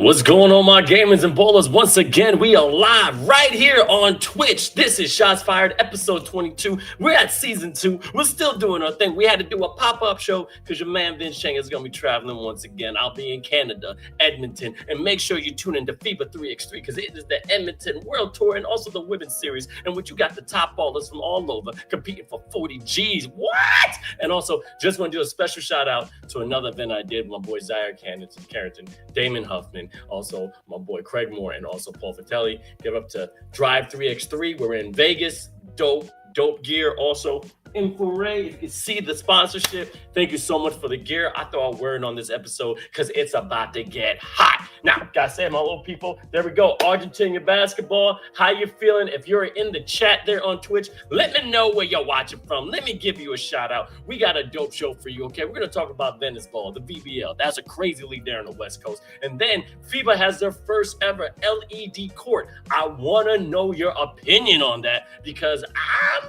What's going on, my gamers and ballers? Once again, we are live right here on Twitch. This is Shots Fired, episode 22. We're at season 2. We're still doing our thing. We had to do a pop-up show because your man Vince Chang is going to be traveling once again. I'll be in Canada, Edmonton, and make sure you tune into FIBA 3x3 because it is the Edmonton World Tour and also the Women's Series, in which you got the top ballers from all over competing for 40 G's. What? And also, just want to do a special shout out to another event I did with my boy Zaire Carrington, Damon Huffman, also my boy Craig Moore, and also Paul Fratelli. Give up to Drive 3x3. We're in Vegas. Dope gear. Also Infrared, you can see the sponsorship. Thank you so much for the gear. I throw a word on this episode because it's about to get hot. Now, gotta say, my little people, there we go. Argentina basketball. How you feeling? If you're in the chat there on Twitch, let me know where you're watching from. Let me give you a shout out. We got a dope show for you, okay? We're gonna talk about VeniceBall, the VBL. That's a crazy league there on the West Coast. And then FIBA has their first ever LED court. I wanna know your opinion on that because I'm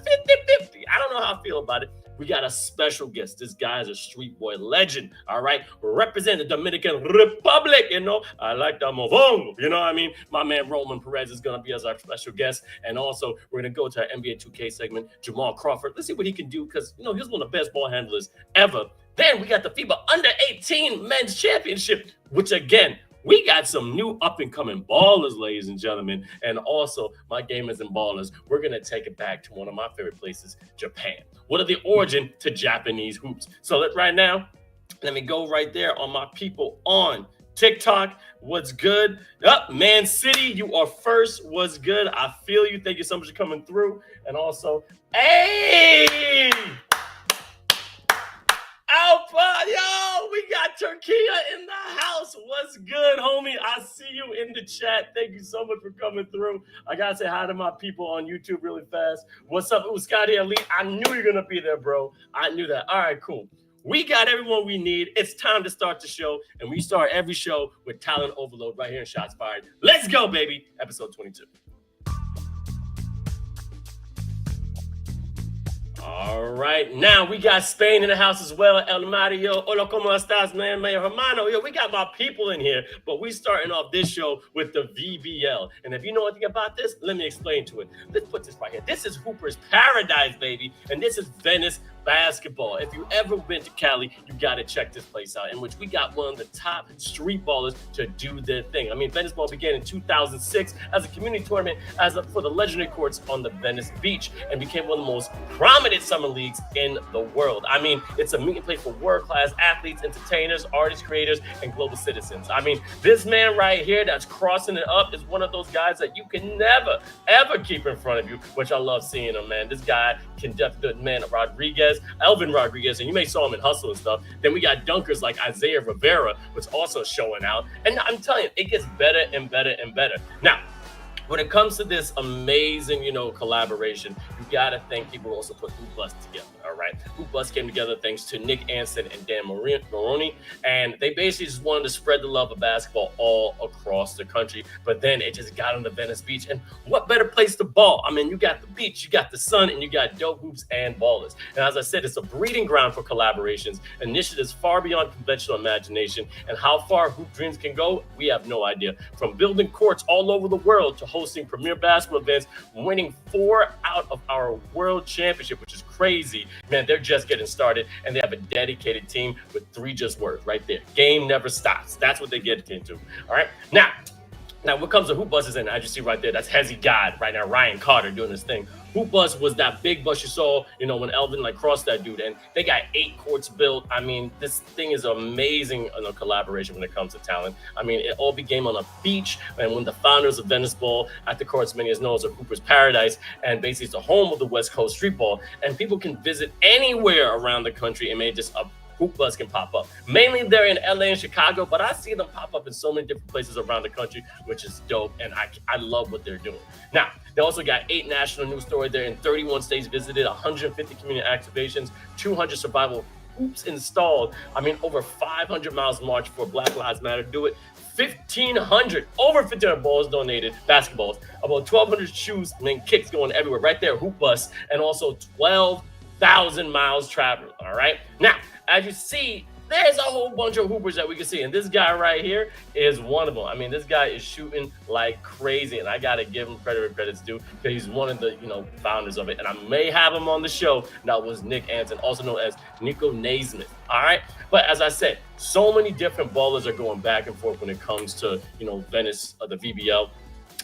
50-50. I don't know how I feel about it. We got a special guest. This guy is a street boy legend, all right? Represent the Dominican Republic, you know? I like the movongo, you know what I mean? My man Roman Perez is going to be as our special guest. And also, we're going to go to our NBA 2K segment, Jamal Crawford. Let's see what he can do because, you know, he's one of the best ball handlers ever. Then we got the FIBA Under-18 Men's Championship, which, again, we got some new up-and-coming ballers, ladies and gentlemen, and also my gamers and ballers. We're going to take it back to one of my favorite places, Japan. What are the origin to Japanese hoops? So right now, let me go right there on my people on TikTok. What's good? Man City, you are first. What's good? I feel you. Thank you so much for coming through. And also, hey! Alpha, yo, we got Turkia in the house. What's good, homie? I see you in the chat. Thank you so much for coming through. I gotta say hi to my people on YouTube really fast. What's up? It was Scotty Elite. I knew you were gonna be there, bro. I knew that. All right, cool. We got everyone we need. It's time to start the show, and we start every show with talent overload right here in Shots Fired. Let's go, baby. Episode 22. All right, now we got Spain in the house as well. El Mario, hola, ¿cómo estás, man? Mi hermano, yo, we got my people in here, but we starting off this show with the VBL. And if you know anything about this, let me explain to it. Let's put this right here. This is Hooper's Paradise, baby, and this is Venice basketball. If you ever been to Cali, you got to check this place out, in which we got one of the top street ballers to do their thing. I mean, VeniceBall began in 2006 as a community tournament for the legendary courts on the Venice beach and became one of the most prominent summer leagues in the world. I mean, it's a meeting place for world-class athletes, entertainers, artists, creators, and global citizens. I mean, this man right here that's crossing it up is one of those guys that you can never, ever keep in front of you, which I love seeing him, man. This guy can definitely, man, Elvin Rodriguez, and you may saw him in Hustle and stuff. Then we got dunkers like Isaiah Rivera, which also showing out. And I'm telling you, it gets better and better and better. Now, when it comes to this amazing, collaboration, you got to thank people who also put Hoop Bus together, all right? Hoop Bus came together thanks to Nick Anson and Dan Maroney, and they basically just wanted to spread the love of basketball all across the country, but then it just got on the Venice beach, and what better place to ball? I mean, you got the beach, you got the sun, and you got dope hoops and ballers. And as I said, it's a breeding ground for collaborations, initiatives far beyond conventional imagination, and how far hoop dreams can go, we have no idea. From building courts all over the world to hosting premier basketball events, winning 4 out of our world championship, which is crazy. Man, they're just getting started, and they have a dedicated team with 3 just words right there. Game never stops. That's what they get into. All right. Now, what comes to Hoop Buses, and as you see right there, that's Hezzy God right now, Ryan Carter doing his thing. Hoop Bus was that big bus you saw, when Elvin crossed that dude, and they got 8 courts built. I mean, this thing is amazing collaboration when it comes to talent. I mean, it all began on a beach, and when the founders of VeniceBall at the courts, many as known as Hooper's Paradise, and basically it's the home of the West Coast street ball, and people can visit anywhere around the country and just Hoop Bus can pop up. Mainly they're in LA and Chicago, but I see them pop up in so many different places around the country, which is dope, and I love what they're doing. Now, they also got 8 national news stories. They're in 31 states visited, 150 community activations, 200 survival hoops installed. I mean, over 500 miles marched for Black Lives Matter. Do it. over 1,500 balls donated, basketballs, about 1,200 shoes, and then kicks going everywhere. Right there, Hoop Bus, and also 12,000 miles traveled. All right. Now, as you see, there's a whole bunch of hoopers that we can see. And this guy right here is one of them. I mean, this guy is shooting like crazy. And I got to give him credit where credit's due because he's one of the, founders of it. And I may have him on the show. That was Nick Anton, also known as Nico Naismith. All right. But as I said, so many different ballers are going back and forth when it comes to, Venice, the VBL.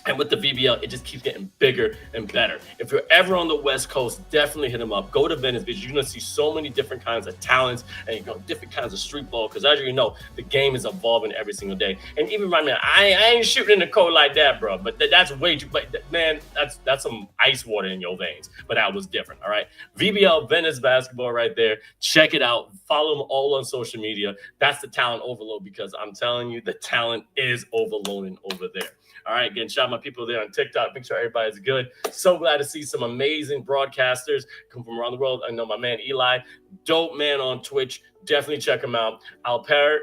And with the VBL, it just keeps getting bigger and better. If you're ever on the West Coast, definitely hit them up. Go to Venice because you're going to see so many different kinds of talents and different kinds of street ball. Because as you know, the game is evolving every single day. And even right now, I ain't shooting in the cold like that, bro. But that's way too. But man, that's some ice water in your veins. But that was different. All right, VBL Venice basketball right there. Check it out. Follow them all on social media. That's the talent overload because I'm telling you, the talent is overloading over there. All right, again, shout out my people there on TikTok. Make sure everybody's good. So glad to see some amazing broadcasters come from around the world. I know my man Eli, dope man on Twitch. Definitely check him out. Alper,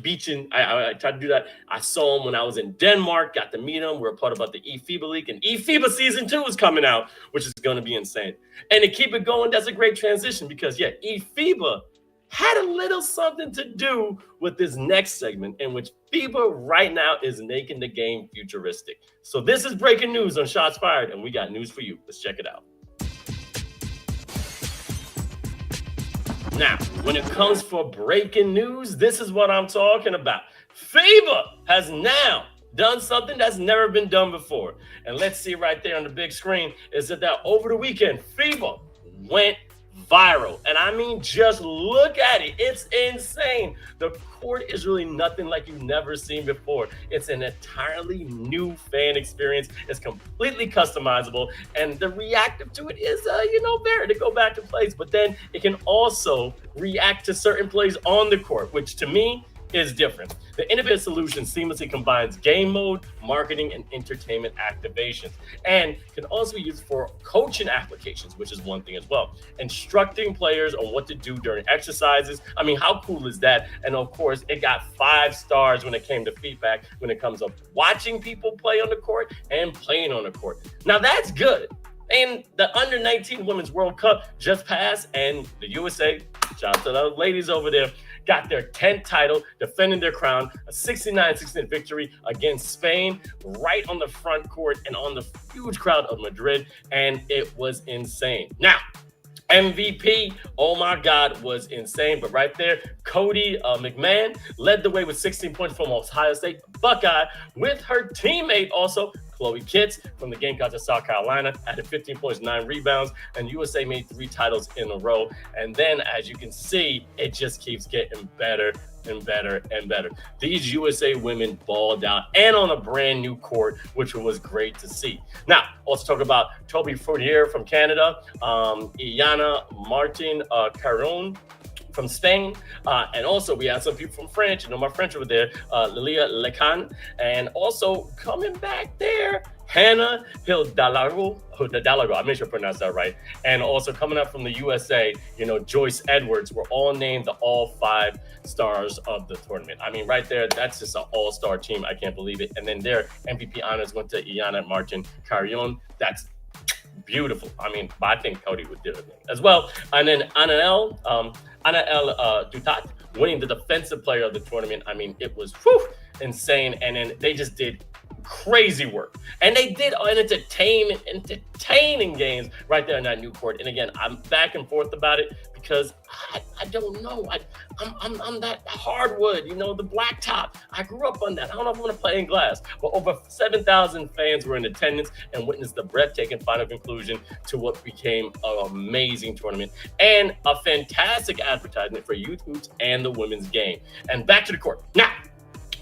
Beaching. I tried to do that. I saw him when I was in Denmark. Got to meet him. We're a part about the FIBA League, and FIBA Season 2 is coming out, which is going to be insane. And to keep it going, that's a great transition because, FIBA had a little something to do with this next segment in which FIBA right now is making the game futuristic. So this is breaking news on Shots Fired, and we got news for you. Let's check it out. Now, when it comes for breaking news, this is what I'm talking about. FIBA has now done something that's never been done before. And let's see right there on the big screen is that over the weekend, FIBA went viral. And I mean, just look at it. It's insane. The court is really nothing like you've never seen before. It's an entirely new fan experience. It's completely customizable. And the reactive to it is, there to go back and plays. But then it can also react to certain plays on the court, which to me is different. The innovative solution seamlessly combines game mode, marketing, and entertainment activations, and can also be used for coaching applications, which is one thing as well. Instructing players on what to do during exercises. I mean, how cool is that? And of course, it got 5 stars when it came to feedback when it comes to watching people play on the court and playing on the court. Now that's good. And the Under-19 Women's World Cup just passed, and the USA, shout out to the ladies over there, got their 10th title, defending their crown, a 69-16 victory against Spain, right on the front court and on the huge crowd of Madrid, and it was insane. Now, MVP, oh my God, was insane. But right there, Cody McMahon led the way with 16 points from Ohio State Buckeye, with her teammate also, Chloe Kitts from the Gamecocks of South Carolina, added 15 points, 9 rebounds, and USA made 3 titles in a row. And then, as you can see, it just keeps getting better and better and better. These USA women balled out and on a brand new court, which was great to see. Now, also talk about Toby Fournier from Canada, Iana Martin Caron from Spain, and also we had some people from France. My French over there, Lilia Lecan, and also coming back there, Hannah Hidalgo. I made sure I pronounced that right. And also coming up from the USA, Joyce Edwards were all named the all 5 stars of the tournament. I mean, right there, that's just an all-star team. I can't believe it. And then their MVP honors went to Iana Martin Carrion. That's beautiful. I mean, I think Cody would do it as well. And then Anael Dutat winning the defensive player of the tournament. I mean, it was insane. And then they just did crazy work. And they did entertaining games right there in that new court. And again, I'm back and forth about it because I don't know. I'm that hardwood, the blacktop. I grew up on that. I don't know if I want to play in glass. But over 7,000 fans were in attendance and witnessed the breathtaking final conclusion to what became an amazing tournament and a fantastic advertisement for youth hoops and the women's game. And back to the court. Now,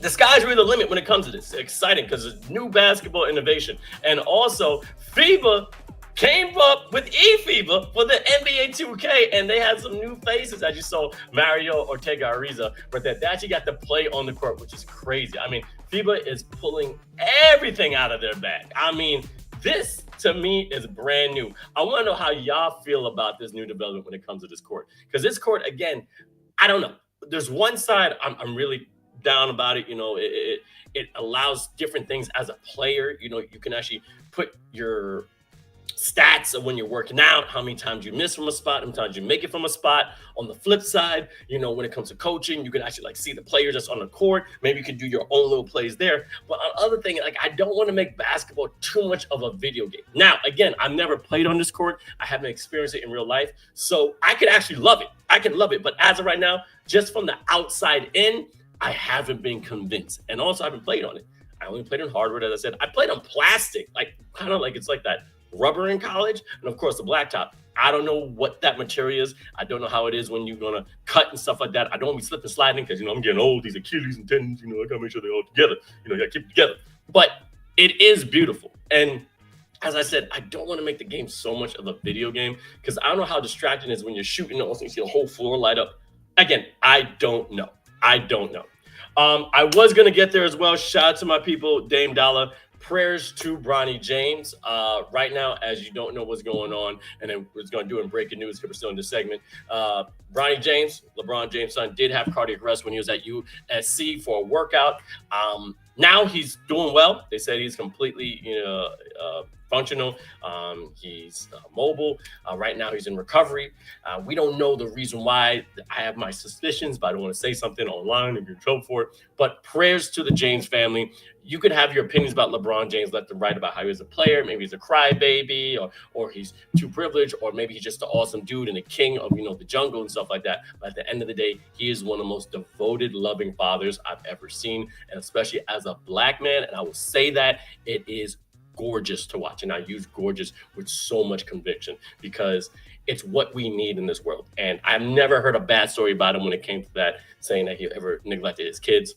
the sky's really the limit when it comes to this. It's exciting because it's new basketball innovation. And also, FIBA came up with eFIBA for the NBA 2K, and they had some new faces, as you saw, Mario Ortega Ariza, but they actually got to play on the court, which is crazy. I mean, FIBA is pulling everything out of their bag. I mean, this, to me, is brand new. I want to know how y'all feel about this new development when it comes to this court. Because this court, again, I don't know. There's one side I'm really down about it. It allows different things as a player. You can actually put your stats of when you're working out, how many times you miss from a spot, how many times you make it from a spot. On the flip side, you know, when it comes to coaching, you can actually like see the players that's on the court. Maybe you can do your own little plays there. But other thing, like I don't want to make basketball too much of a video game. Now, again, I've never played on this court. I haven't experienced it in real life. So I could actually love it. I can love it. But as of right now, just from the outside in, I haven't been convinced. And also I haven't played on it. I only played on hardwood, as I said. I played on plastic, like kind of like it's like that rubber in college, and of course the blacktop. I don't know what that material is. I don't know how it is when you're gonna cut and stuff like that. I don't want to be slipping sliding because, you know, I'm getting old. These Achilles and tendons, you know, I gotta make sure they're all together. You know, you gotta keep it together. But it is beautiful. And as I said, I don't want to make the game so much of a video game because I don't know how distracting it is when you're shooting. Also, you see the whole floor light up. Again, I don't know. I don't know. I was gonna get there as well. Shout out to my people, Dame Dollar. Prayers to Bronny James. Right now, as you don't know what's going on, and then we're going to do in breaking news because we're still in this segment. Bronny James, LeBron James' son, did have cardiac arrest when he was at USC for a workout. Now he's doing well. They said he's completely, functional. He's mobile. Right now he's in recovery. We don't know the reason why. I have my suspicions, but I don't want to say something online and get in trouble for it. But prayers to the James family. You could have your opinions about LeBron James left and right about how he's a player. Maybe he's a crybaby, or he's too privileged, or maybe he's just an awesome dude and the king of, the jungle and stuff like that. But at the end of the day, he is one of the most devoted, loving fathers I've ever seen, and especially as a black man. And I will say that it is gorgeous to watch. And I use gorgeous with so much conviction because it's what we need in this world. And I've never heard a bad story about him when it came to that, saying that he ever neglected his kids.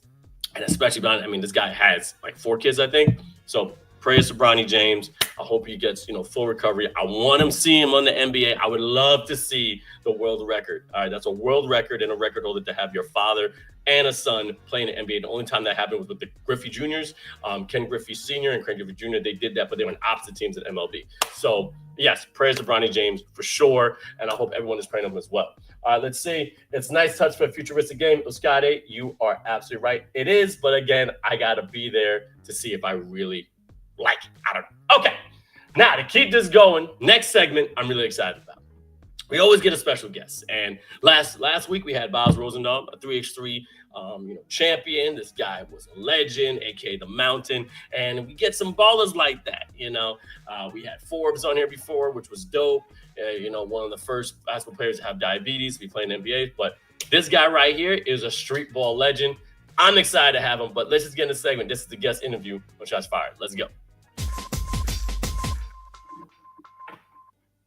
And especially, this guy has like 4 kids, I think. So prayers to Bronny James. I hope he gets, full recovery. I want him to see him on the NBA. I would love to see the world record. All right, that's a world record and a record holder to have your father and a son playing the NBA. The only time that happened was with the Griffey Juniors, Ken Griffey Sr. and Craig Griffey Jr. They did that, but they were on opposite teams at MLB. So yes, prayers to Bronny James for sure. And I hope everyone is praying him as well. All right, let's see. It's a nice touch for a futuristic game. Euskade, you are absolutely right. It is, but again, I got to be there to see if I really like it. I don't know. Okay, now to keep this going, next segment I'm really excited about. We always get a special guest. And last week we had Boz Rosendahl, a 3x3 champion. This guy was a legend, aka the Mountain. And we get some ballers like that. We had Forbes on here before, which was dope. One of the first basketball players to have diabetes to be playing NBA. But this guy right here is a street ball legend. I'm excited to have him, but let's just get in the segment. This is the guest interview on Shots Fired. Let's go.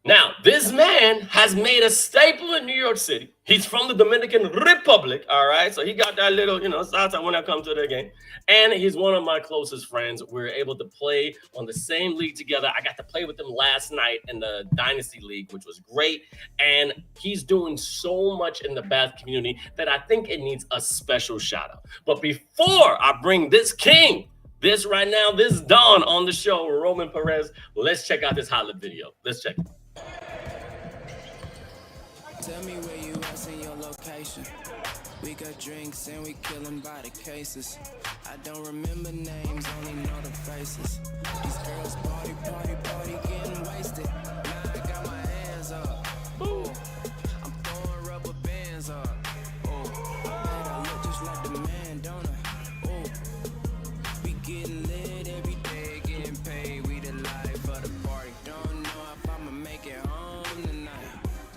Now, this man has made a staple in New York City. He's from the Dominican Republic, all right? So he got that little, salsa when I come to the game. And he's one of my closest friends. We were able to play on the same league together. I got to play with him last night in the Dynasty League, which was great. And he's doing so much in the basketball community that I think it needs a special shout out. But before I bring this king, this Don on the show, Roman Perez, let's check out this highlight video. Let's check it. Tell me where you at in your location. We got drinks and we killing by the cases. I don't remember names, only know the faces. These girls party, getting wasted. Now I got my hands up. Ooh. I'm throwing rubber bands up. Oh, I look just like the man, don't I? Oh, we getting lit every day, getting paid. We the life of the party. Don't know if I'ma make it home tonight.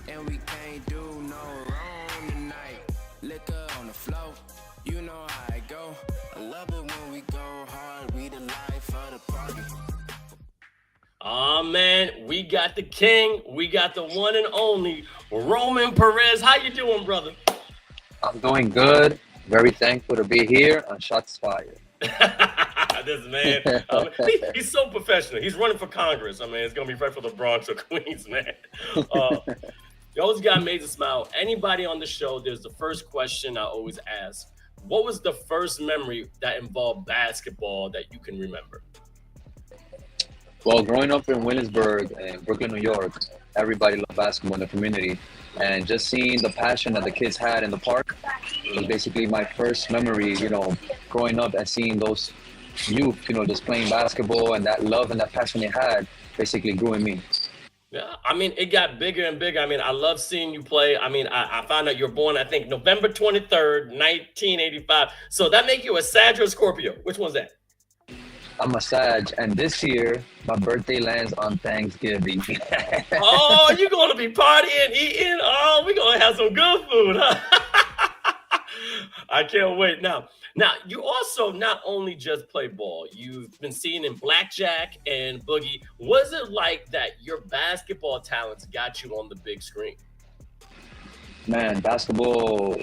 And we can't do no wrong tonight. Liquor on the floor, you know how I go. I love it when we go hard. We the life of the party. Oh man, we got the king. We got the one and only Roman Perez. How you doing, brother? I'm doing good. Very thankful to be here on Shots Fired. This man, he's so professional. He's running for Congress. It's going to be right for the Bronx or Queens, man. You always got amazing smile. Anybody on the show, there's the first question I always ask. What was the first memory that involved basketball that you can remember? Well, growing up in Williamsburg and Brooklyn, New York, everybody loved basketball in the community. And just seeing the passion that the kids had in the park was basically my first memory, growing up and seeing those youth, just playing basketball, and that love and that passion they had basically grew in me. Yeah, I mean, it got bigger and bigger. I mean, I love seeing you play. I mean, I found out you're born, I think, November 23rd, 1985. So that make you a Sag or a Scorpio? Which one's that? I'm a Sag, and this year my birthday lands on Thanksgiving. Oh, you're gonna be partying, eating. Oh, we're gonna have some good food, huh? I can't wait. Now, you also not only just play ball, you've been seen in blackjack and boogie. Was it like that your basketball talents got you on the big screen? Man, basketball,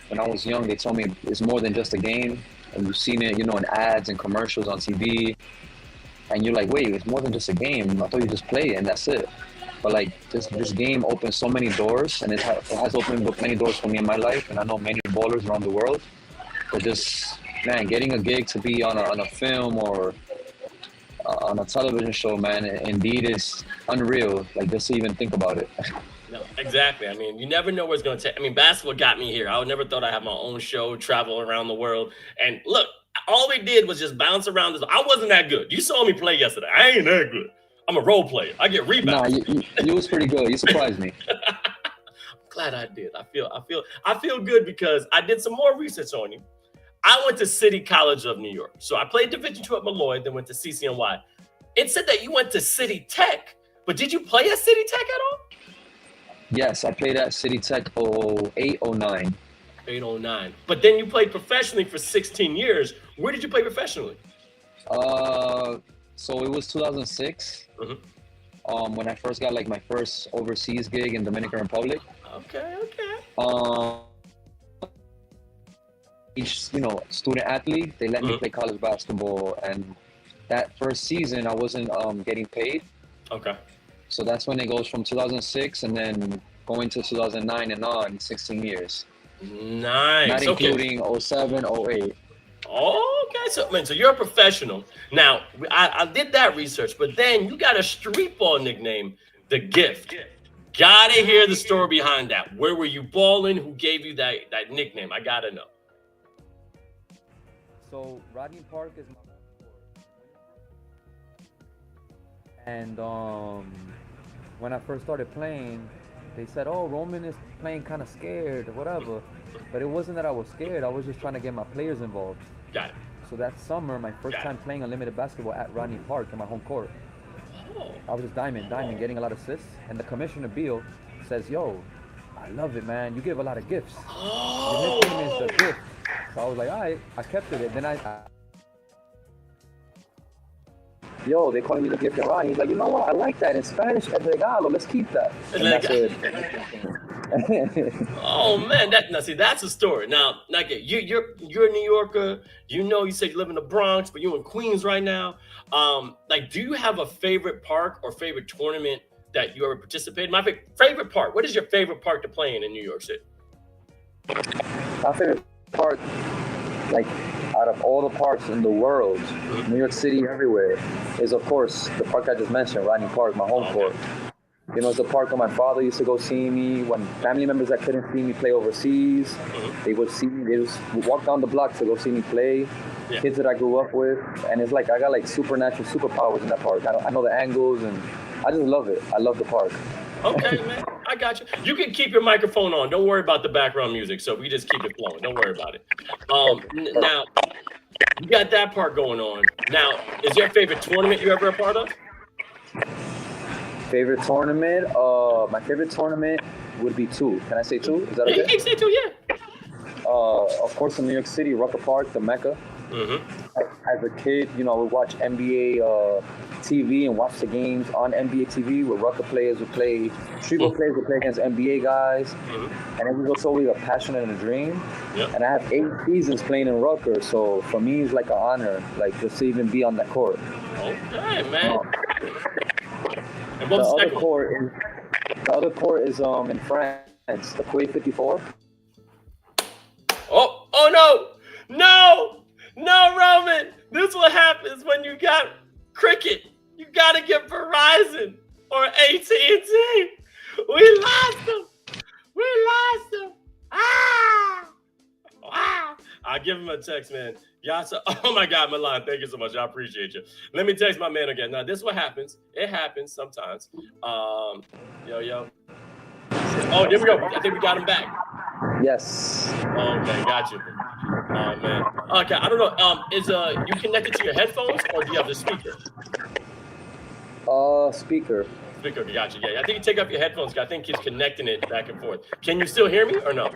when I was young, they told me it's more than just a game. And you've seen it, in ads and commercials on TV. And you're like, wait, it's more than just a game. I thought you just play and that's it. But like this game opens so many doors, and it has opened up many doors for me in my life. And I know many ballers around the world. But just, man, getting a gig to be on a film or on a television show, man, indeed is unreal. Like, just to even think about it. No, exactly. I mean, you never know where it's going to take. I mean, basketball got me here. I never thought I'd have my own show, travel around the world. And look, all we did was just bounce around this. I wasn't that good. You saw me play yesterday. I ain't that good. I'm a role player. I get rebounds. Nah, you was pretty good. You surprised me. I'm glad I did. I feel good because I did some more research on you. I went to City College of New York. So I played Division II at Malloy, then went to CCNY. It said that you went to City Tech, but did you play at City Tech at all? Yes, I played at City Tech 08, 09. 809. But then you played professionally for 16 years. Where did you play professionally? So it was 2006. Mm-hmm. When I first got like my first overseas gig in Dominican Republic. Okay. Each student athlete, they let me play college basketball, and that first season I wasn't getting paid. Okay. So that's when it goes from 2006 and then going to 2009 and on, 16 years. Nice. Not including 07, 08. Okay, so you're a professional. Now, I did that research, but then you got a street ball nickname, The Gift. Gotta hear the story behind that. Where were you balling? Who gave you that nickname? I gotta know. So Rodney Park is my and when I first started playing, they said, "Oh, Roman is playing kind of scared or whatever," but it wasn't that I was scared. I was just trying to get my players involved. Got it. So that summer, my first time playing unlimited basketball at Rodney Park in my home court, I was just diamond, getting a lot of assists. And the commissioner, Beal, says, "Yo, I love it, man. You give a lot of gifts. Your nickname is The Gift." So I was like, all right, I kept it. Then yo, they calling me The Gift and Rodney. He's like, you know what? I like that. In Spanish, el regalo. Let's keep that. And that's it. Oh man, that's a story. Now, you're a New Yorker. You said you live in the Bronx, but you're in Queens right now. Do you have a favorite park or favorite tournament that you ever participated in? My favorite park. What is your favorite park to play in New York City? My favorite park, like out of all the parks in the world, New York City, everywhere, is of course the park I just mentioned, Rodney Park, my home court. It's the park where my father used to go see me when family members that couldn't see me play overseas. They would see me. They just walk down the block to go see me play. Kids that I grew up with, and it's like I got like supernatural superpowers in that park. I know the angles, and I just love it. I love the park. Okay, man, I got you. You can keep your microphone on. Don't worry about the background music. So we just keep it flowing. Don't worry about it. Now, you got that part going on. Now, is your favorite tournament you ever a part of? Favorite tournament? My favorite tournament would be two. Can I say two? Is that okay? You can say two, yeah. Of course, in New York City, Rucker Park, the Mecca. As a kid, we watch NBA TV and watch the games on NBA TV where Rucker players would play, street ball players would play against NBA guys. And it was always a passion and a dream. And I have 8 seasons playing in Rucker, so for me, it's like an honor, like just to even be on that court. Okay, man. And the other court is in France, the Quay 54. Oh no, Roman. This is what happens when you got cricket. You gotta get Verizon or AT&T. We lost them. Ah! Wow. I'll give him a text, man. Yasa, oh my God, Milan, thank you so much. I appreciate you. Let me text my man again. Now, this is what happens. It happens sometimes. Yo. Oh, there we go. I think we got him back. Yes. Okay, got you. Oh, man. Okay, I don't know. Is you connected to your headphones or do you have the speaker? Speaker. Speaker, got you. Yeah, I think you take off your headphones. I think he's connecting it back and forth. Can you still hear me or no?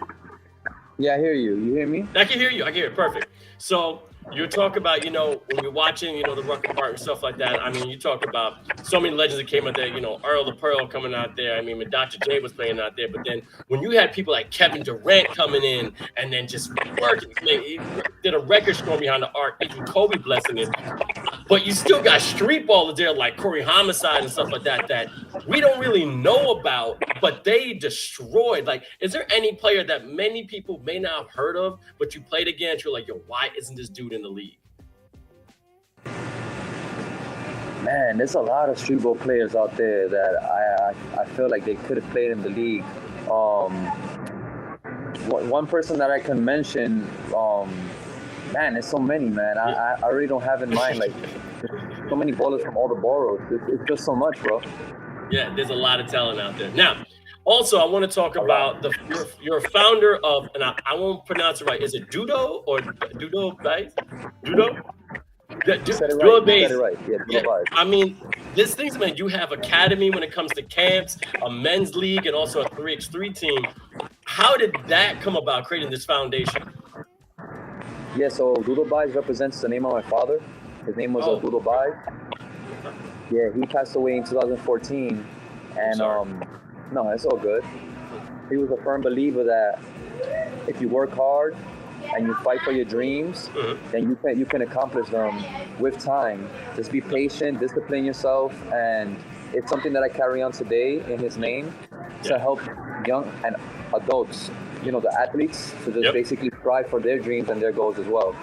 Yeah, I hear you. You hear me? I can hear you. I can hear it. Perfect. So you talk about, when you're watching, the Rucker Park and stuff like that. I mean, you talk about so many legends that came out there, Earl the Pearl coming out there. I mean, when Dr. J was playing out there. But then when you had people like Kevin Durant coming in and then just working, he did a record score behind the arc, even Kobe blessing it. But you still got street ballers there like Corey Homicide and stuff like that we don't really know about, but they destroyed. Like, is there any player that many people may not have heard of, but you played against, you're like, yo, why isn't this dude in the league? Man, there's a lot of street ball players out there that I feel like they could have played in the league. One person that I can mention, man, there's so many, man. I really don't have in mind, like, so many ballers from all the boroughs. It's just so much, bro. Yeah, there's a lot of talent out there. Now, also, I want to talk about you're a founder of, and I won't pronounce it right. Is it Dudo or Dudo Base? Dudo? You said it right. You said it right. Yeah, I mean, this thing's, man, you have academy when it comes to camps, a men's league, and also a 3x3 team. How did that come about, creating this foundation? Yeah, so Dudo Baez represents the name of my father. His name was Dudo Baez. Yeah, he passed away in 2014. And no, it's all good. He was a firm believer that if you work hard and you fight for your dreams, then you can accomplish them with time. Just be patient, discipline yourself, and it's something that I carry on today in his name to help young and adults, the athletes, to just basically strive for their dreams and their goals as well.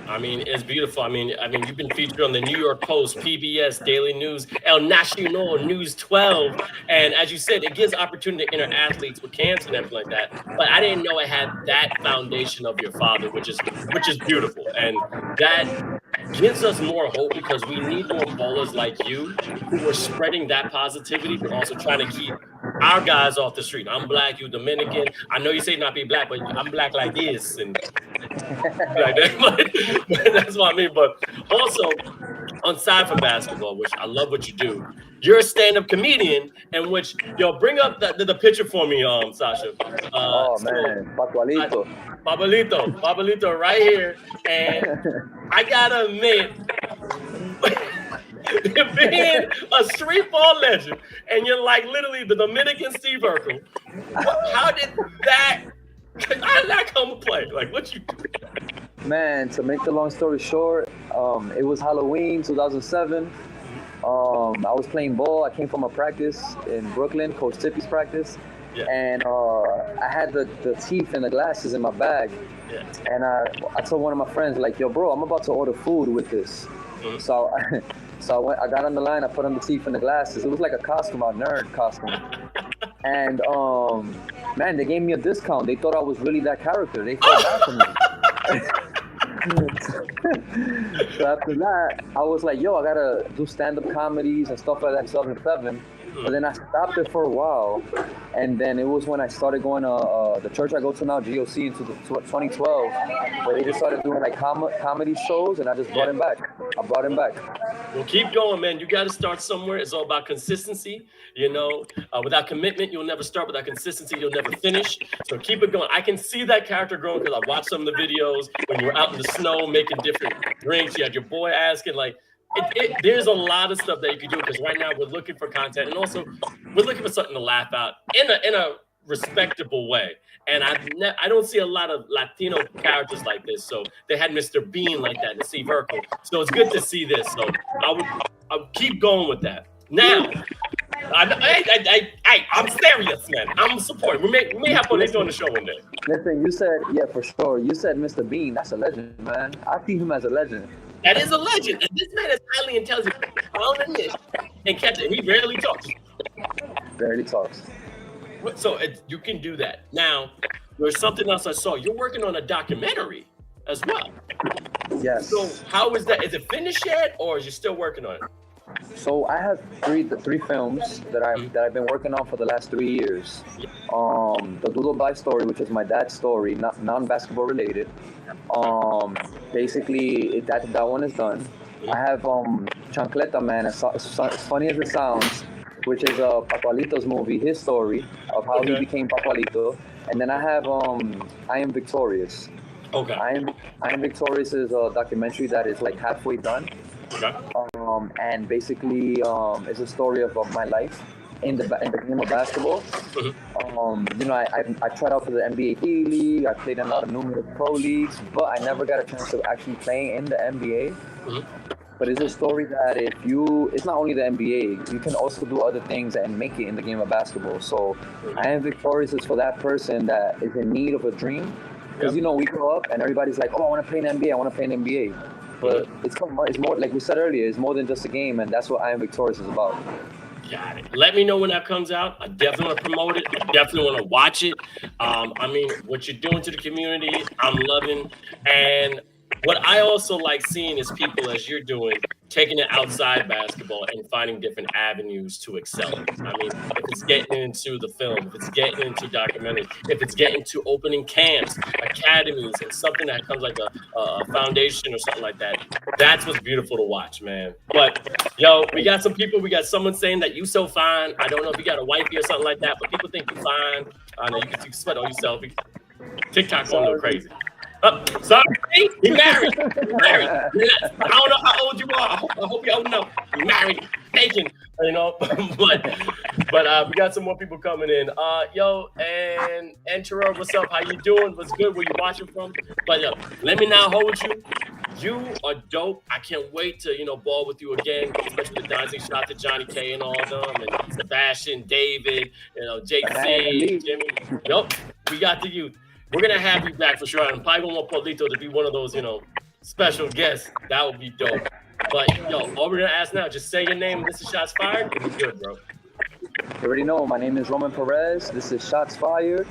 I mean, it's beautiful. I mean, you've been featured on the New York Post, PBS, Daily News, El Nacional, News 12. And as you said, it gives opportunity to enter athletes with camps and everything like that. But I didn't know it had that foundation of your father, which is beautiful. And that gives us more hope because we need more ballers like you who are spreading that positivity, but also trying to keep our guys off the street. I'm black, you Dominican. I know you say not be black, but I'm black like this and like that. But that's what I mean. But also, aside from basketball, which I love what you do, you're a stand-up comedian, in which bring up the picture for me, Sasha. Man, Pablito, right here, and I gotta admit, being a street ball legend, and you're like literally the Dominican Steve Urkel. How did that come to play? Like, what you do? Man, to make the long story short, it was Halloween 2007. I was playing ball. I came from a practice in Brooklyn, Coach Tippy's practice. Yeah. And I had the teeth and the glasses in my bag. Yeah. And I told one of my friends, like, yo, bro, I'm about to order food with this. Mm-hmm. So I got on the line, I put on the teeth and the glasses. It was like a costume, a nerd costume. And man, they gave me a discount. They thought I was really that character. They felt bad for me. So after that, I was like, yo, I gotta do stand-up comedies and stuff like that in 2007. But then I stopped it for a while, and then it was when I started going to the church I go to now, GOC, in 2012, where they just started doing like comedy shows, and I just brought him back. I brought him back. Well, keep going, man. You got to start somewhere. It's all about consistency. Without commitment, you'll never start. Without consistency, you'll never finish. So keep it going. I can see that character growing because I watched some of the videos when you were out in the snow making different drinks. You had your boy asking, like, there's a lot of stuff that you can do because right now we're looking for content, and also we're looking for something to laugh out in a respectable way. And I don't see a lot of Latino characters like this. So they had Mr. Bean like that, and Steve Urkel. So it's good to see this. So I'll keep going with that. Now, I'm serious, man. I'm supporting. We may have Polito on the show one day. Listen, you said, yeah, for sure. You said Mr. Bean. That's a legend, man. I see him as a legend. That is a legend. And this man is highly intelligent. And catch it. He rarely talks. Barely talks. So you can do that. Now, there's something else I saw. You're working on a documentary. as well. Yes. So how is that? Is it finished yet, or is you still working on it? So I have three films that I've been working on for the last 3 years. The Doodle By story, which is my dad's story, not non-basketball related. Basically that one is done. I have Chancleta Man, as funny as it sounds, which is Papualito's movie, his story of how he became Papualito. And then I have I Am Victorious. Okay. I Am Victorious is a documentary that is like halfway done. Okay. And basically it's a story of my life in the game of basketball. You know, I tried out for the NBA League. I played in a lot of numerous pro leagues, but I never got a chance to actually play in the NBA. But it's a story that it's not only the NBA, you can also do other things and make it in the game of basketball. So I Am Victorious is for that person that is in need of a dream. Because, you know, we grow up and everybody's like, oh, I want to play in the NBA, I want to play in the NBA. But it's more, like we said earlier, it's more than just a game, and that's what I Am Victorious is about. Got it. Let me know when that comes out. I definitely want to promote it. I definitely want to watch it. I mean, what you're doing to the community, I'm loving. And what I also like seeing is people, as you're doing, taking it outside basketball and finding different avenues to excel. I mean, if it's getting into the film, if it's getting into documentaries, if it's getting to opening camps, academies, and something that comes like a foundation or something like that, that's what's beautiful to watch, man. But, yo, we got some people, we got someone saying that you so fine. I don't know if you got a wifey or something like that, but people think you fine. I know you can sweat on yourself. TikTok's going a little crazy. Sorry, he married. Married. I don't know how old you are. I hope you're old enough. He married, taken, you know. but we got some more people coming in. Yo, and Terrell, what's up? How you doing? What's good? Where you watching from? But yo, let me not hold you. You are dope. I can't wait to, you know, ball with you again, especially the dancing shot to Johnny K and all of them, and Sebastian, David, you know, JC, Jimmy. Yup, we got the youth. We're going to have you back for sure. I'm probably going to want Paulito to be one of those, you know, special guests. That would be dope. But, yo, all we're going to ask now, just say your name. This is Shots Fired. You're good, bro. You already know. My name is Roman Perez. This is Shots Fired.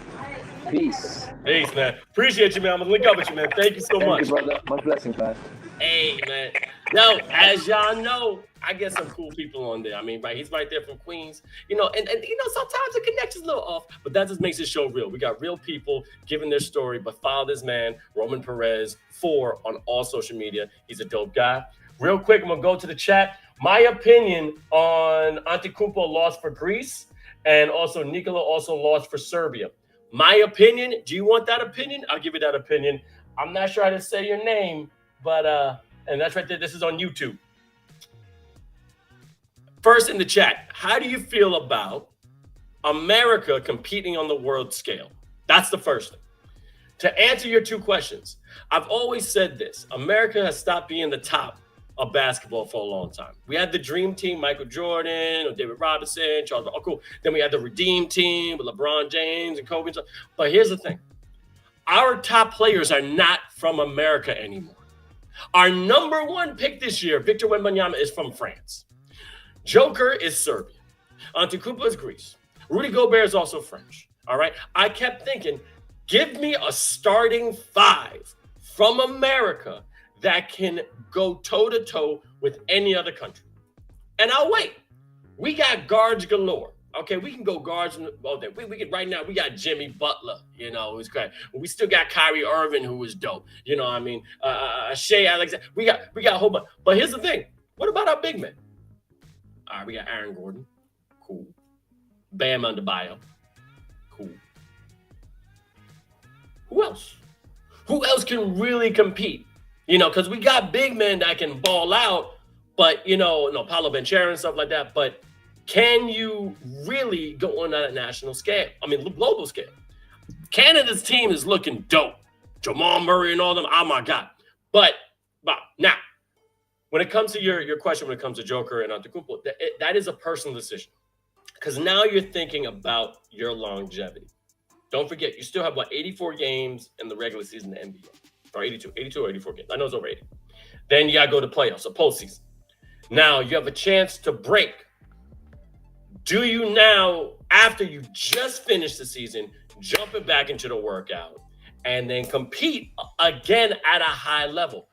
Peace. Peace, man. Appreciate you, man. I'm going to link up with you, man. Thank you so much. Thank you, brother. Much blessings, man. Hey, man. Yo, as y'all know, I get some cool people on there. I mean, right, he's right there from Queens. You know, and you know, sometimes the connection's a little off, but that just makes this show real. We got real people giving their story, but follow this man, Roman Perez, 4 on all social media. He's a dope guy. Real quick, I'm going to go to the chat. My opinion on Antetokounmpo lost for Greece, and also Nikola also lost for Serbia. My opinion, do you want that opinion? I'll give you that opinion. I'm not sure how to say your name, but, and that's right there. This is on YouTube. First in the chat, how do you feel about America competing on the world scale? That's the first thing. To answer your 2 questions, I've always said this. America has stopped being the top of basketball for a long time. We had the dream team, Michael Jordan, David Robinson, Charles. Oh, cool. Then we had the Redeem team with LeBron James and Kobe and stuff. But here's the thing. Our top players are not from America anymore. Our number 1 pick this year, Victor Wembanyama, is from France. Joker is Serbian. Antetokounmpo is Greece. Rudy Gobert is also French. All right. I kept thinking, give me a starting 5 from America that can go toe-to-toe with any other country. And I'll wait. We got guards galore. Okay, we can go guards all day. We can right now. We got Jimmy Butler, you know, who's great. We still got Kyrie Irving, who was dope. You know, I mean, Shea Alexander. We got a whole bunch. But here's the thing. What about our big men? All right, we got Aaron Gordon. Cool. Bam Adebayo. Cool. Who else? Who else can really compete? You know, because we got big men that can ball out, but, you know, Paolo Banchero and stuff like that. But can you really go on that national scale? I mean, global scale. Canada's team is looking dope. Jamal Murray and all them. Oh, my God. But now, when it comes to your question, when it comes to Joker and Antetokounmpo, that is a personal decision. Because now you're thinking about your longevity. Don't forget, you still have, 84 games in the regular season of the NBA. Or 82 or 84 games. I know it's over 80. Then you got to go to playoffs, so postseason. Now you have a chance to break. Do you now, after you just finished the season, jump it back into the workout and then compete again at a high level.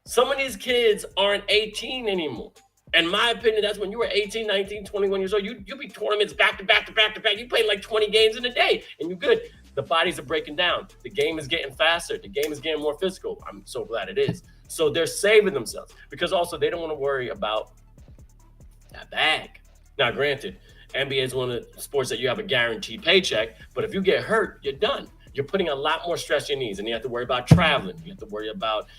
Some of these kids aren't 18 anymore. In my opinion, that's when you were 18, 19, 21 years old. You be tournaments back to back to back to back. You play like 20 games in a day, and you're good. The bodies are breaking down. The game is getting faster. The game is getting more physical. I'm so glad it is. So they're saving themselves because also they don't want to worry about that bag. Now, granted, NBA is one of the sports that you have a guaranteed paycheck, but if you get hurt, you're done. You're putting a lot more stress on your knees, and you have to worry about traveling. You have to worry about,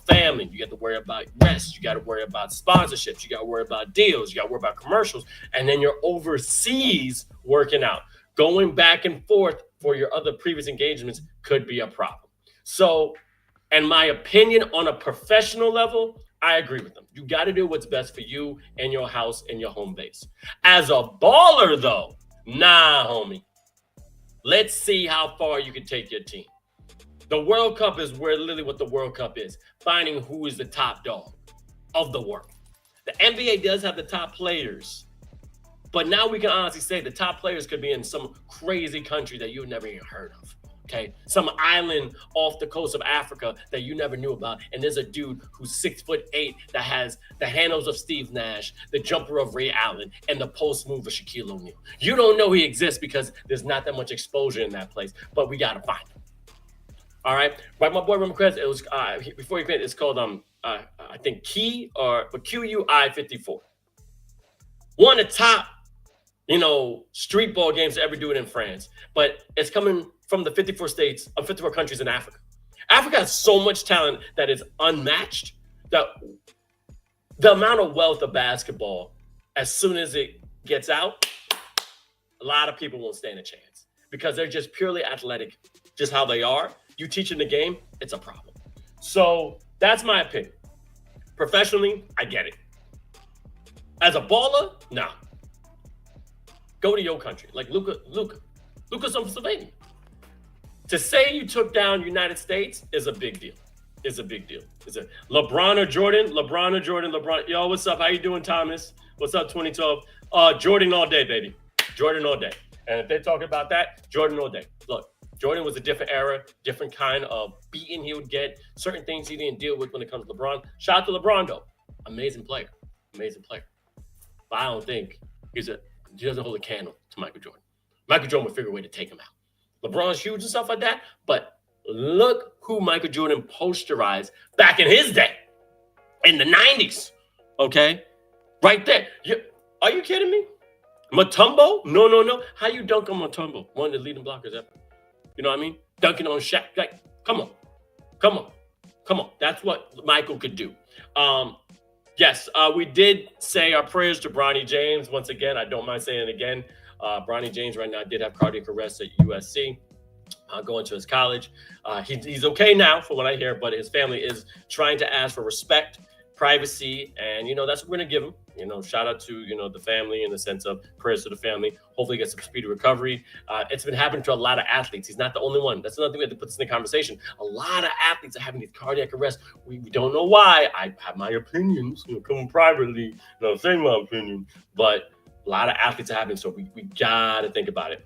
family. You have to worry about rest. You got to worry about sponsorships. You got to worry about deals. You got to worry about commercials, and then you're overseas working out. Going back and forth for your other previous engagements could be a problem. So, in my opinion, on a professional level, I agree with them. You got to do what's best for you and your house and your home base. As a baller, though, nah, homie. Let's see how far you can take your team. The World Cup is literally what the World Cup is, finding who is the top dog of the world. The NBA does have the top players, but now we can honestly say the top players could be in some crazy country that you've never even heard of. Okay, some island off the coast of Africa that you never knew about. And there's a dude who's 6'8" that has the handles of Steve Nash, the jumper of Ray Allen, and the post move of Shaquille O'Neal. You don't know he exists because there's not that much exposure in that place, but we got to find him. All right. Right, my boy, Perez, it was, before you quit, it's called, I think QUI54. One of the top, street ball games to ever do it in France, but it's coming from the 54 countries in Africa. Africa has so much talent that is unmatched. That the amount of wealth of basketball, as soon as it gets out, a lot of people won't stand a chance because they're just purely athletic, just how they are. You teach them the game, it's a problem. So that's my opinion. Professionally, I get it. As a baller, nah. Go to your country, like Luka's from Slovenia. To say you took down United States is a big deal. It's a big deal. It's a LeBron or Jordan. Yo, what's up? How you doing, Thomas? What's up, 2012? Jordan all day, baby. Jordan all day. And if they're talking about that, Jordan all day. Look, Jordan was a different era, different kind of beating he would get. Certain things he didn't deal with when it comes to LeBron. Shout out to LeBron, though. Amazing player. Amazing player. But I don't think he doesn't hold a candle to Michael Jordan. Michael Jordan would figure a way to take him out. LeBron's huge and stuff like that, but look who Michael Jordan posterized back in his day, in the 90s, okay? Right there. Are you kidding me? Mutombo? No. How you dunk on Mutombo? One of the leading blockers ever. You know what I mean? Dunking on Shaq. Like, come on. That's what Michael could do. Yes, we did say our prayers to Bronny James. Once again, I don't mind saying it again. Bronny James right now did have cardiac arrest at USC, going to his college. He's okay now, from what I hear, but his family is trying to ask for respect, privacy, and that's what we're gonna give him. Shout out to the family in the sense of prayers to the family. Hopefully, get some speedy recovery. It's been happening to a lot of athletes. He's not the only one. That's another thing we have to put this in the conversation. A lot of athletes are having these cardiac arrests. We don't know why. I have my opinions. Coming privately, saying my opinion, but a lot of athletes are having, so we gotta think about it.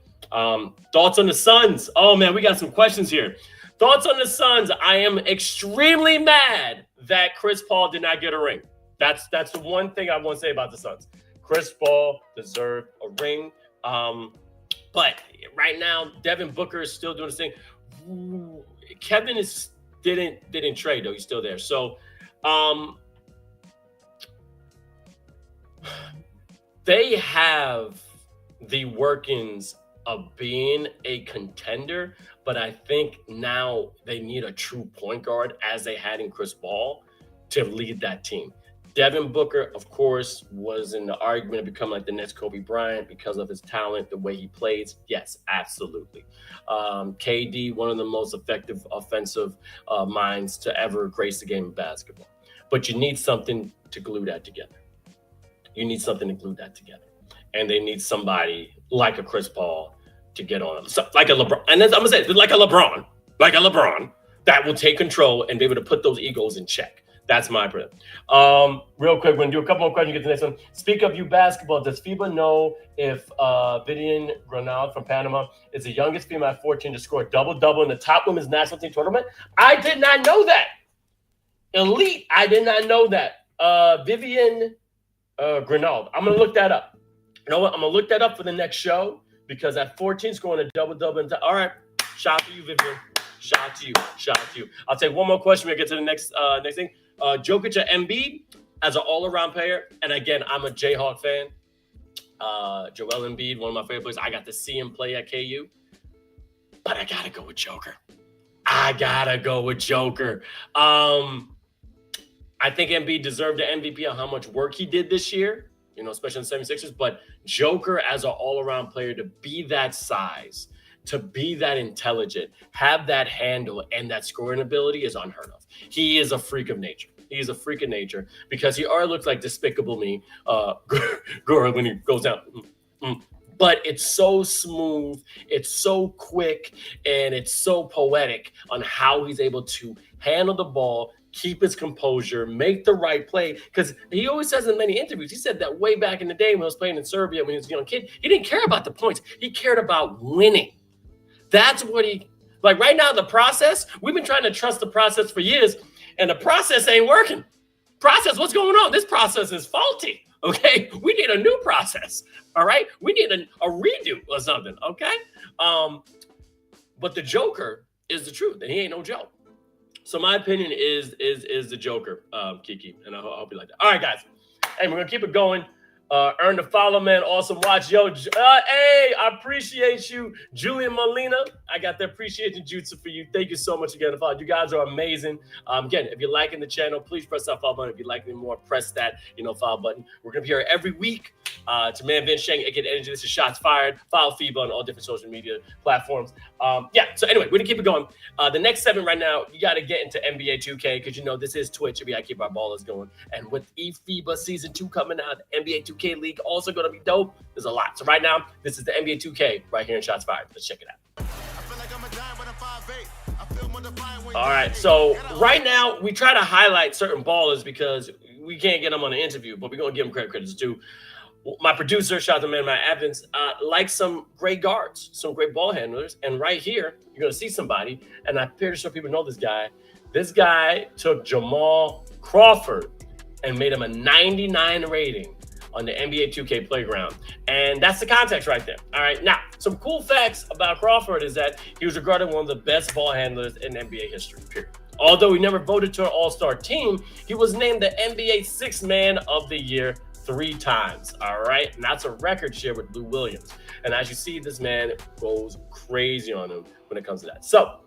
Thoughts on the Suns? Oh man, we got some questions here. Thoughts on the Suns? I am extremely mad that Chris Paul did not get a ring. That's the one thing I want to say about the Suns. Chris Paul deserved a ring, but right now Devin Booker is still doing his thing. Kevin didn't trade though; he's still there. So they have the workings of being a contender, but I think now they need a true point guard, as they had in Chris Paul, to lead that team. Devin Booker, of course, was in the argument to become like the next Kobe Bryant because of his talent, the way he plays. Yes, absolutely. KD, one of the most effective offensive minds to ever grace the game of basketball. But you need something to glue that together. And they need somebody like a Chris Paul to get on, like a LeBron. And I'm going to say, like a LeBron that will take control and be able to put those egos in check. That's my opinion. Real quick, we're going to do a couple more questions, get to the next one. Speak of you basketball, does FIBA know if Vivian Granado from Panama is the youngest female at 14 to score a double-double in the top women's national team tournament? I did not know that. Elite, I did not know that. Vivian Granado. I'm going to look that up. You know what? I'm going to look that up for the next show because at 14 scoring a double-double. All right. Shout out to you, Vivian. Shout out to you. Shout out to you. I'll take one more question. We'll get to the next thing. Jokic or Embiid as an all-around player. And again, I'm a Jayhawk fan. Joel Embiid, one of my favorite players. I got to see him play at KU. But I got to go with Joker. I think Embiid deserved the MVP on how much work he did this year, especially in the 76ers. But Joker as an all-around player, to be that size, to be that intelligent, have that handle, and that scoring ability is unheard of. He is a freak of nature. He's a freak of nature because he already looks like Despicable Me, Guru, when he goes down. But it's so smooth, it's so quick, and it's so poetic on how he's able to handle the ball, keep his composure, make the right play. Because he always says in many interviews, he said that way back in the day when he was playing in Serbia, when he was a young kid, he didn't care about the points. He cared about winning. That's what like right now, the process, we've been trying to trust the process for years, and the process ain't working. Process, what's going on? This process is faulty, okay? We need a new process, all right? We need a redo or something, okay? But the Joker is the truth, and he ain't no joke. So my opinion is the Joker, Kiki, and I hope you like that. All right, guys. Hey, we're going to keep it going. Earn the follow, man. Awesome watch. Yo, hey, I appreciate you. Julian Molina, I got the appreciation jutsu for you. Thank you so much again. You guys are amazing. Again, if you're liking the channel, please press that follow button. If you like me more, press that, follow button. We're going to be here every week. To man, Vince Chang, again, Energy. This is Shots Fired. Follow FIBA on all different social media platforms. So anyway, we're going to keep it going. The next 7 right now, you got to get into NBA 2K because, this is Twitch. We got to keep our ballers going. And with FIBA Season 2 coming out, the NBA 2K League also going to be dope. There's a lot. So right now, this is the NBA 2K right here in Shots Fired. Let's check it out. All right. So right now, we try to highlight certain ballers because we can't get them on an interview, but we're going to give them credits too. My producer, shout out to Man My Evans, likes some great guards, some great ball handlers. And right here, you're going to see somebody, and I'm pretty sure people know this guy. This guy took Jamal Crawford and made him a 99 rating on the NBA 2K playground. And that's the context right there. All right. Now, some cool facts about Crawford is that he was regarded one of the best ball handlers in NBA history, period. Although he never voted to an all-star team, he was named the NBA Sixth Man of the Year 3 times. All right. And that's a record share with Lou Williams. And as you see, this man goes crazy on him when it comes to that. So,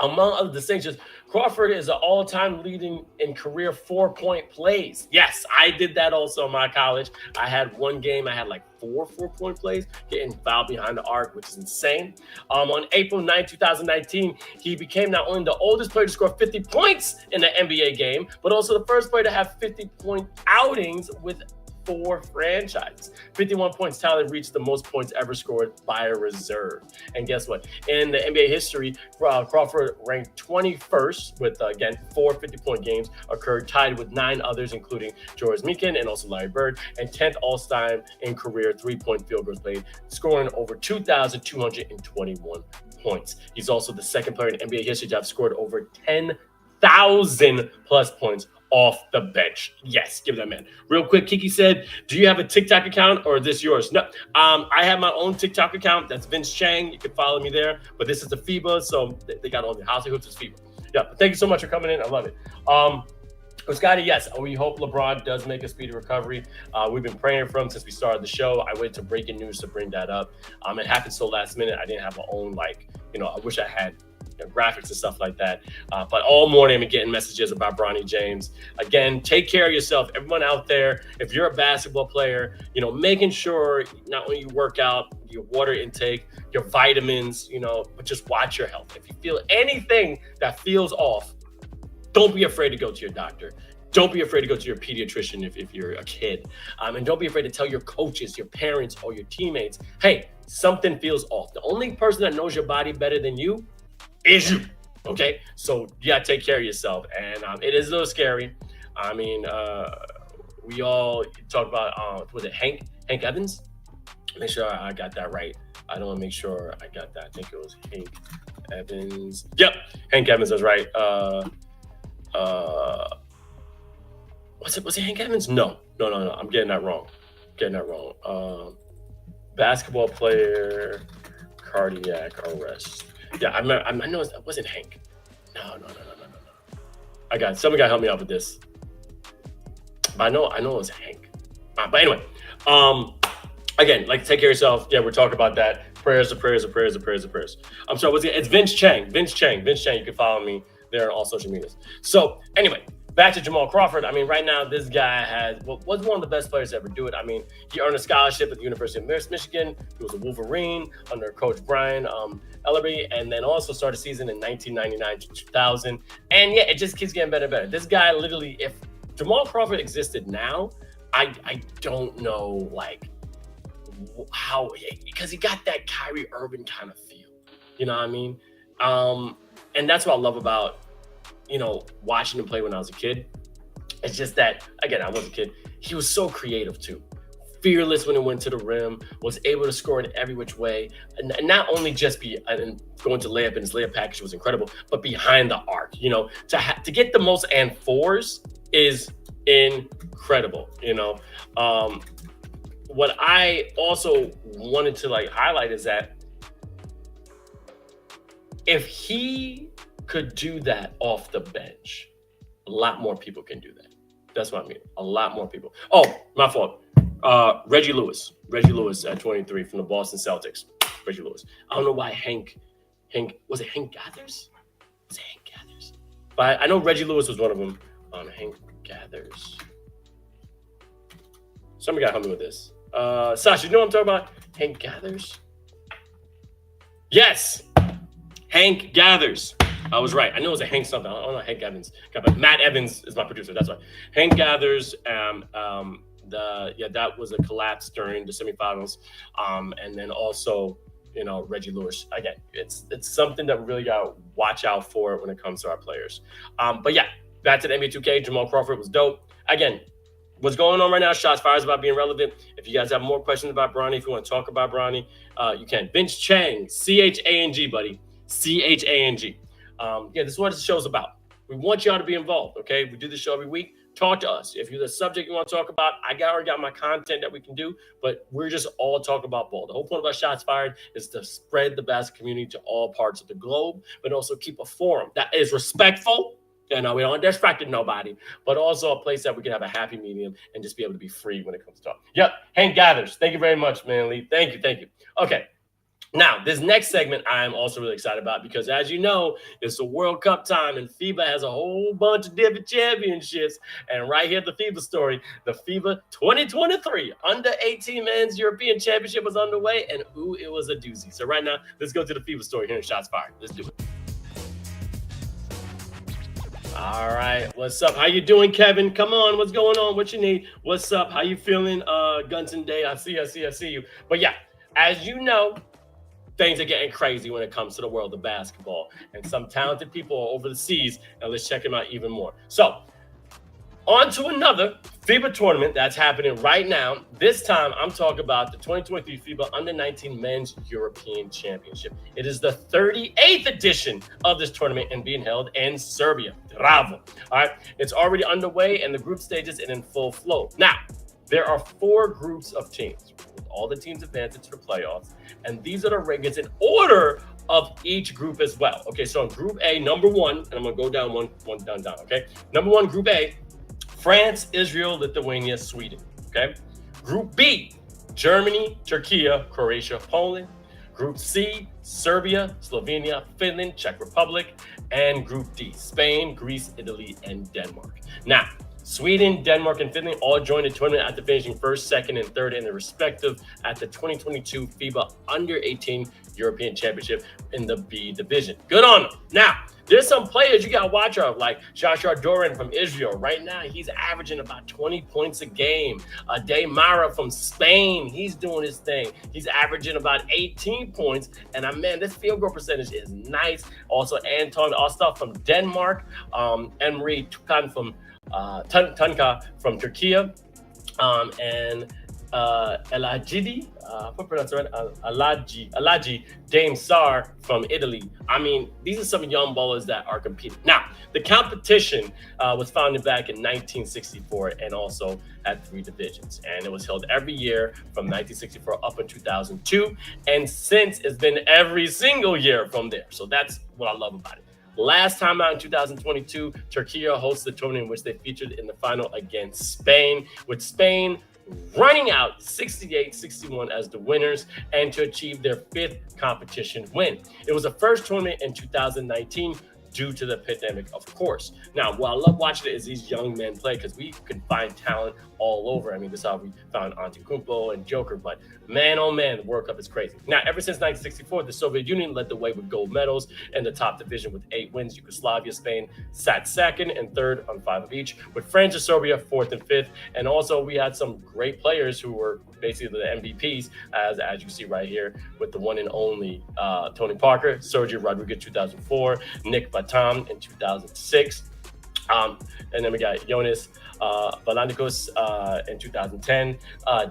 among other distinctions, Crawford is an all-time leading in career 4-point plays. Yes, I did that also in my college. I had one game, I had like 4 4-point plays, getting fouled behind the arc, which is insane. On April 9, 2019, he became not only the oldest player to score 50 points in the NBA game, but also the first player to have 50-point outings with 4 franchises. 51 points tally reached the most points ever scored by a reserve. And guess what? In the NBA history, Crawford ranked 21st with, again, 4 50-point games occurred, tied with 9 others, including George Mikan and also Larry Bird, and 10th all-time in career 3-point field goals played, scoring over 2,221 points. He's also the second player in NBA history to have scored over 10,000 plus points off the bench. Yes, give that man. Real quick, Kiki said, do you have a TikTok account or is this yours? No, I have my own TikTok account. That's Vince Chang. You can follow me there. But this is the FIBA, so they got all the house hoops is FIBA. Yeah, but thank you so much for coming in. I love it. Scotty, yes, we hope LeBron does make a speedy recovery. We've been praying for him since we started the show. I waited to breaking news to bring that up. It happened so last minute. I didn't have my own, I wish I had graphics and stuff like that. But all morning I've been getting messages about Bronny James. Again, take care of yourself. Everyone out there, if you're a basketball player, making sure not only you work out, your water intake, your vitamins, but just watch your health. If you feel anything that feels off, don't be afraid to go to your doctor. Don't be afraid to go to your pediatrician if you're a kid. And don't be afraid to tell your coaches, your parents, or your teammates, hey, something feels off. The only person that knows your body better than you is you, okay? So you gotta take care of yourself. And it is a little scary. I mean, we all talk about, was it Hank Evans? Make sure I got that right. I don't want to make sure I got that. I think it was Hank Evans. Yep, Hank Evans, that's right. Was it Hank Evans? No. I'm getting that wrong. Basketball player, cardiac arrest. Yeah, I know it wasn't Hank. No. I got it. Somebody got to help me out with this. But I know it was Hank. But anyway, again, like, take care of yourself. Yeah, we're talking about that. Prayers. I'm sorry, it's Vince Chang. Vince Chang. You can follow me there on all social medias. So anyway, back to Jamal Crawford. I mean, right now, this guy was one of the best players to ever do it. I mean, he earned a scholarship at the University of Michigan. He was a Wolverine under Coach Brian Ellerby, and then also started the season in 1999 to 2000. And yeah, it just keeps getting better and better. This guy literally, if Jamal Crawford existed now, I don't know, like, how, because he got that Kyrie Irving kind of feel. You know what I mean? And that's what I love about, watching him play when I was a kid. It's just that, again, I was a kid. He was so creative too. Fearless when it went to the rim, was able to score in every which way. And not only just going to layup, and his layup package was incredible, but behind the arc, to get the most and fours is incredible. What I also wanted to highlight is that if he could do that off the bench, a lot more people can do that. That's what I mean. A lot more people. Oh, my fault. Reggie Lewis at 23 from the Boston Celtics. Reggie Lewis. I don't know why Hank, was it Hank Gathers? But I know Reggie Lewis was one of them. Hank Gathers. Somebody got to help me with this. Sasha, you know what I'm talking about? Hank Gathers? Yes! Hank Gathers. I was right. I know it was a Hank something. I don't know Hank Evans. Matt Evans is my producer. That's right. Hank Gathers. That was a collapse during the semifinals. And then also, Reggie Lewis. Again, it's something that we really got to watch out for when it comes to our players. But yeah, back to the NBA 2K. Jamal Crawford was dope. Again, what's going on right now? Shots fired about being relevant. If you guys have more questions about Bronny, if you want to talk about Bronny, you can. Vince Chang, Chang, buddy. Chang. This is what the show's about. We want y'all to be involved, okay? We do the show every week. Talk to us. If you're the subject you want to talk about, I already got my content that we can do, but we're just all talking about ball. The whole point about Shots Fired is to spread the basketball community to all parts of the globe, but also keep a forum that is respectful. We don't distract nobody, but also a place that we can have a happy medium and just be able to be free when it comes to talk. Yep, Hank Gathers. Thank you very much, man, Lee. Thank you. Okay. Now, this next segment I'm also really excited about because, as you know, it's the World Cup time and FIBA has a whole bunch of different championships. And right here, the FIBA story, the FIBA 2023 Under-18 Men's European Championship was underway, and it was a doozy. So right now, let's go to the FIBA story here in Shots Fired. Let's do it. All right, what's up? How you doing, Kevin? Come on, what's going on? What you need? What's up? How you feeling? Gunson Day, I see you. But yeah, as you know, things are getting crazy when it comes to the world of basketball. And some talented people are over the seas, and let's check them out even more. So, on to another FIBA tournament that's happening right now. This time, I'm talking about the 2023 FIBA Under-19 Men's European Championship. It is the 38th edition of this tournament and being held in Serbia. Bravo. All right, it's already underway, and the group stages are in full flow. Now, there are 4 groups of teams, with all the teams advancing to the playoffs, and these are the rankings in order of each group as well. Okay, so in Group A, number 1, and I'm going to go down one down, okay? Number 1, Group A, France, Israel, Lithuania, Sweden, okay? Group B, Germany, Turkey, Croatia, Poland. Group C, Serbia, Slovenia, Finland, Czech Republic. And Group D, Spain, Greece, Italy, and Denmark. Now, Sweden, Denmark, and Finland all joined the tournament after finishing first, second, and third in the respective at the 2022 FIBA Under-18 European Championship in the B division. Good on them. Now, there's some players you got to watch out, like Shashar Doran from Israel. Right now, he's averaging about 20 points a game. Day Mara from Spain, he's doing his thing. He's averaging about 18 points. And man, this field goal percentage is nice. Also, Anton Ostov from Denmark. Emery Tukan from Tunka from Turkey, and Elajidi, I pronounce it right, Alaji Dame Sar from Italy. I mean, these are some young ballers that are competing. Now, the competition was founded back in 1964 and also had 3 divisions. And it was held every year from 1964 up in 2002. And since it's been every single year from there. So that's what I love about it. Last time out in 2022, Turkey hosted the tournament in which they featured in the final against Spain, with Spain running out 68-61 as the winners and to achieve their 5th competition win. It was the first tournament in 2019 due to the pandemic, of course. Now, what I love watching it is these young men play because we can find talent all over. I mean, this is how we found Antetokounmpo and Joker, but man, oh man, the World Cup is crazy. Now, ever since 1964, the Soviet Union led the way with gold medals in the top division with 8 wins. Yugoslavia, Spain sat 2nd and 3rd on 5 of each, with France and Serbia 4th and 5th. And also, we had some great players who were basically the MVPs, as you see right here, with the one and only Tony Parker, Sergio Rodriguez 2004, Nick Batum in 2006. And then we got Jonas Valanciunas in 2010,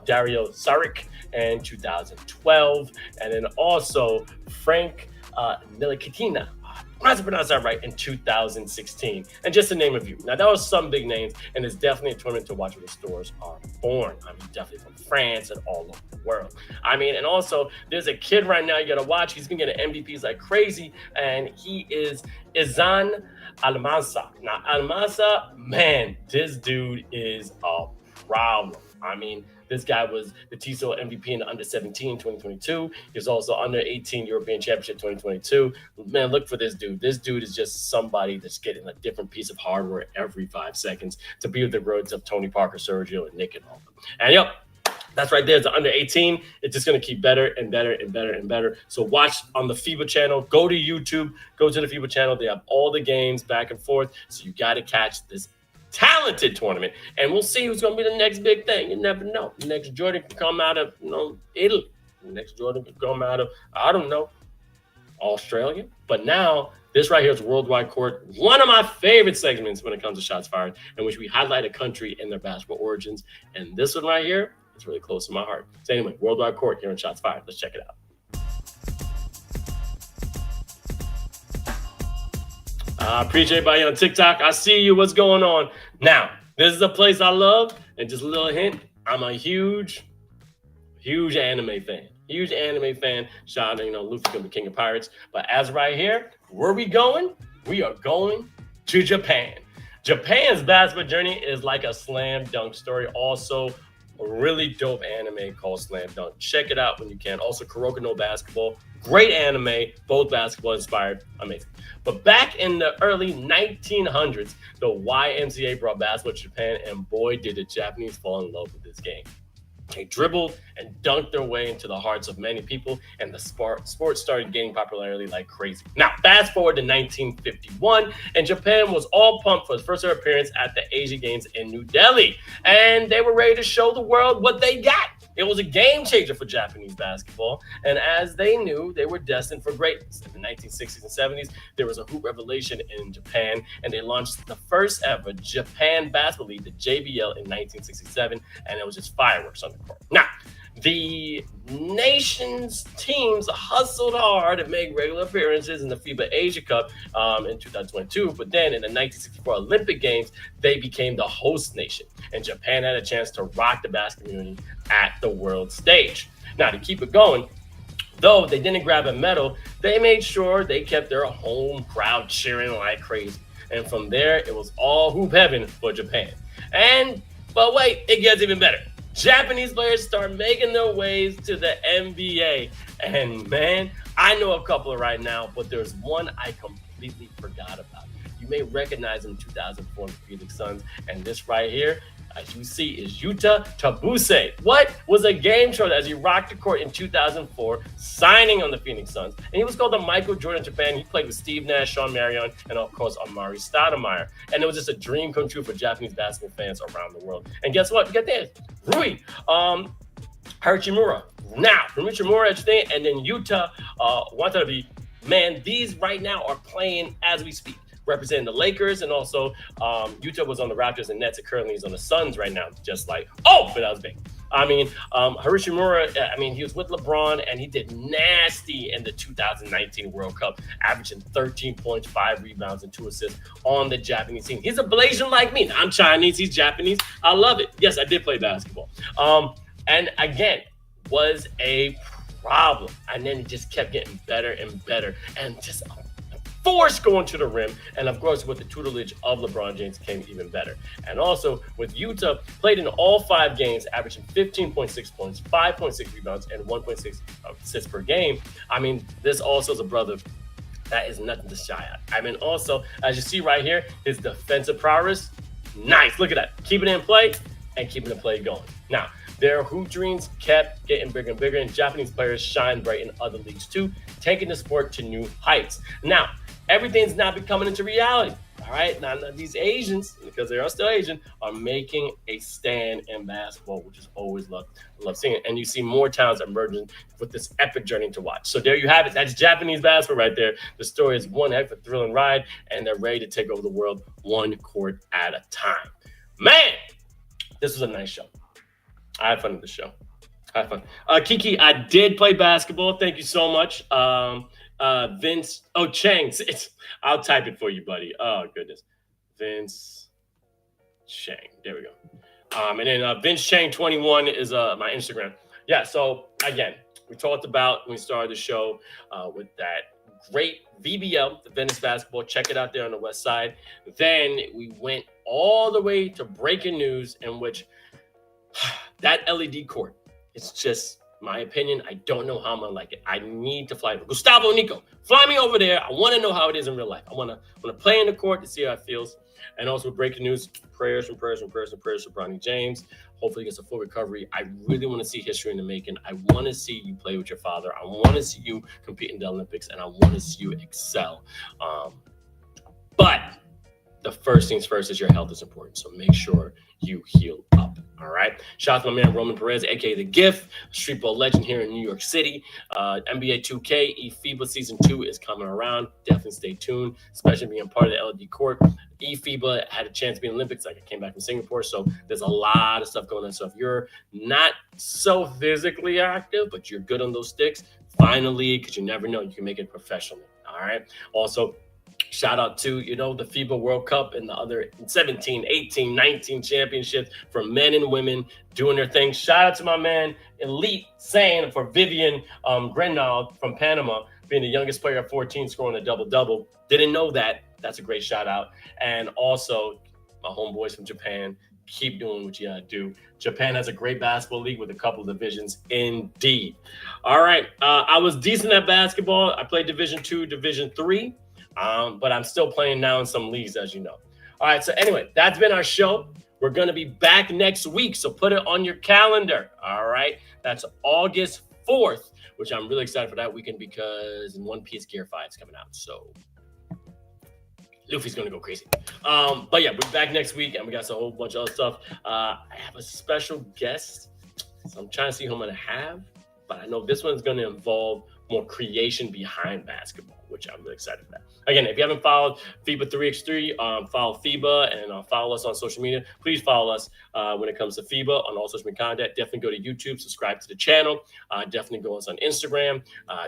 Dario Saric in 2012, and then also Frank Ntilikina, I'm not to pronounce that right, in 2016. And just to name a few. Now, that was some big names, and it's definitely a tournament to watch where the stars are born. I mean, definitely from France and all over the world. I mean, and also, there's a kid right now you got to watch. He's going to get an MVPs like crazy, and he is Izan Almansa. Now, Almansa, man, this dude is a problem. I mean, this guy was the TESOL MVP in the under-17 2022. He was also under-18 European Championship 2022. Man, look for this dude. This dude is just somebody that's getting a different piece of hardware every 5 seconds to be with the roads of Tony Parker, Sergio, and Nick and all of them. And yep, that's right there. It's the under-18. It's just going to keep better and better and better and better. So watch on the FIBA channel. Go to YouTube. Go to the FIBA channel. They have all the games back and forth. So you got to catch this talented tournament, and we'll see who's going to be the next big thing. You never know. The next Jordan could come out of Italy. The next Jordan could come out of, I don't know, Australia. But now, this right here is Worldwide Court, one of my favorite segments when it comes to shots fired, in which we highlight a country and their basketball origins. And this one right here is really close to my heart. So anyway, Worldwide Court here in Shots Fired. Let's check it out. Appreciate everybody on TikTok. I see you. What's going on? Now, this is a place I love. And just a little hint, I'm a huge anime fan. Huge anime fan. Shout out, Luffy from the King of Pirates. But as right here, where are we going? We are going to Japan. Japan's basketball journey is like a slam dunk story. Also, a really dope anime called Slam Dunk. Check it out when you can. Also, Kuroko no Basketball. Great anime, both basketball inspired. Amazing. But back in the early 1900s, the YMCA brought basketball to Japan, and boy, did the Japanese fall in love with this game. They dribbled and dunked their way into the hearts of many people, and the sport started gaining popularity like crazy. Now, fast forward to 1951, and Japan was all pumped for its first ever appearance at the Asian Games in New Delhi, and they were ready to show the world what they got. It was a game changer for Japanese basketball, and as they knew, they were destined for greatness. In the 1960s and 70s, there was a hoop revolution in Japan, and they launched the first ever Japan Basketball League, the JBL, in 1967, and it was just fireworks on the court. Now, the nation's teams hustled hard to make regular appearances in the FIBA Asia Cup in 2022, but then in the 1964 Olympic Games, they became the host nation, and Japan had a chance to rock the basketball community at the world stage. Now, to keep it going, though they didn't grab a medal, they made sure they kept their home crowd cheering like crazy, and from there, it was all hoop heaven for Japan. But wait, it gets even better. Japanese players start making their ways to the NBA. And man, I know a couple right now, but there's one I completely forgot about. You may recognize him in 2004 in the Phoenix Suns. And this right here, as you see, is Yuta Tabuse. What was a game show as he rocked the court in 2004, signing on the Phoenix Suns. And he was called the Michael Jordan of Japan. He played with Steve Nash, Sean Marion, and of course, Amari Stoudemire. And it was just a dream come true for Japanese basketball fans around the world. And guess what? Get this, Rui Hachimura. Now, Rui Hachimura, and then Yuta Watanabe. Man, these right now are playing as we speak. representing the Lakers, and also Yuta was on the Raptors and Nets, and currently he's on the Suns right now, just like, but that was big. I mean, Hashimura, he was with LeBron, and he did nasty in the 2019 World Cup, averaging 13 points, 5 rebounds, and 2 assists on the Japanese team. He's a Blasian like me. I'm Chinese, he's Japanese. I love it. Yes, I did play basketball. And again, was a problem. And then he just kept getting better and better, and just force going to the rim. And of course, with the tutelage of LeBron James, came even better. And also with Yuta, played in all 5 games, averaging 15.6 points, 5.6 rebounds, and 1.6 assists per game. I mean, this also is a brother that is nothing to shy at. I mean, also, as you see right here, his defensive prowess, nice. Look at that. Keeping it in play and keeping the play going. Now, their hoop dreams kept getting bigger and bigger, and Japanese players shine bright in other leagues too, taking the sport to new heights. Now, everything's not becoming into reality. All right, now these Asians, because they are still Asian, are making a stand in basketball, which is always love seeing it. And you see more talents emerging with this epic journey to watch. So there you have it. That's Japanese basketball right there. The story is one heck of a thrilling ride, and they're ready to take over the world one court at a time. Man, this was a nice show. I had fun with the show. I had fun. Kiki, I did play basketball. Thank you so much. Vince, Chang. I'll type it for you, buddy. Oh, goodness. Vince Chang. There we go. And then Vince Chang 21 is my Instagram. Yeah, so again, we talked about when we started the show with that great VBL, the Venice basketball. Check it out there on the west side. Then we went all the way to breaking news, in which that LED court, it's just my opinion. I don't know how I'm gonna like it. I need to fly. Gustavo Nico, fly me over there. I want to know how it is in real life. I want to play in the court to see how it feels. And also breaking news, prayers for Bronny James. Hopefully he gets a full recovery. I really want to see history in the making. I want to see you play with your father. I want to see you compete in the Olympics, and I want to see you excel. But the first things first is your health is important. So make sure you heal up. All right. Shout out to my man Roman Perez, aka The Gift, street ball legend here in New York City. NBA 2K FIBA Season 2 is coming around. Definitely stay tuned, especially being part of the LED court. FIBA had a chance to be in the Olympics. Like, I came back from Singapore, so there's a lot of stuff going on. So if you're not so physically active, but you're good on those sticks, find a league, because you never know. You can make it professionally. All right. Also, shout out to, the FIBA World Cup and the other 17, 18, 19 championships for men and women doing their thing. Shout out to my man, Elite, saying for Vivian Grenald from Panama, being the youngest player at 14, scoring a double-double. Didn't know that. That's a great shout out. And also, my homeboys from Japan, keep doing what you gotta do. Japan has a great basketball league with a couple of divisions indeed. All right. I was decent at basketball. I played Division 2, Division 3. But I'm still playing now in some leagues, as you know. All right, so anyway, that's been our show. We're going to be back next week, so put it on your calendar, all right? That's August 4th, which I'm really excited for that weekend, because in One Piece Gear 5 is coming out, so Luffy's going to go crazy. But yeah, we're back next week, and we got a whole bunch of other stuff. I have a special guest, so I'm trying to see who I'm going to have, but I know this one's going to involve more creation behind basketball, which I'm really excited about. Again, if you haven't followed FIBA 3x3, follow FIBA and follow us on social media. Please follow us when it comes to FIBA on all social media content. Definitely go to YouTube, subscribe to the channel. Definitely go us on Instagram,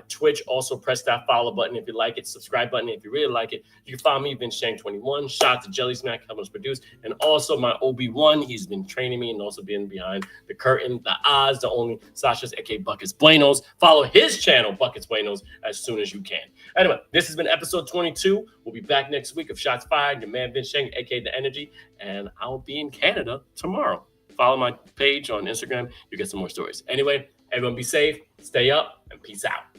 Twitch. Also press that follow button if you like it, subscribe button if you really like it. You can follow me, Vince Chang 21. Shout out to Jelly Smack, helping us produce. And also my OB1, he's been training me and also been behind the curtain, the Oz, the only Sasha's, aka Buckets Buenos. Follow his channel, Buckets Buenos, as soon as you can. Anyway, this has been episode 22. We'll be back next week of Shots Fired. Your man, Vince Chang, aka The Energy. And I'll be in Canada tomorrow. Follow my page on Instagram. You get some more stories. Anyway, everyone be safe, stay up, and peace out.